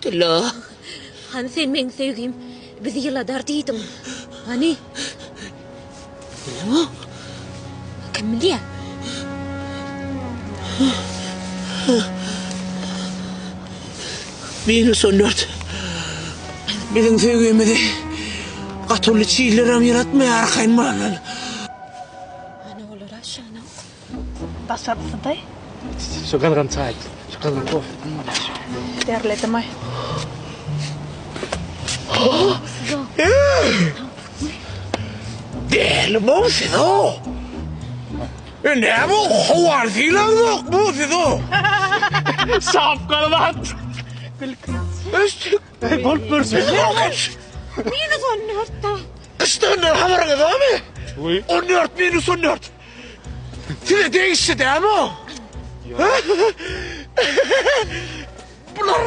Tylla. Hani sen men sevgim, bizi yıllar diydin. Hani? Tylla. Kim diye? Beni sonört. Benim sevgimi de katolu çiğlerim yaratmaya arkayın bana. Hani olur aşağına. Tasar santai. Şokan kan çay. Şokan kan kof. Terle temai. Değerli bu sido. Ne bu? Havar filan yok bu sido. Saf kalabat. Üstü. Golf pörsün. Meni sonört. Kıstığından haber kadar mı? Oui. 14 minus 14. Size değişti değil mi o? Bunlar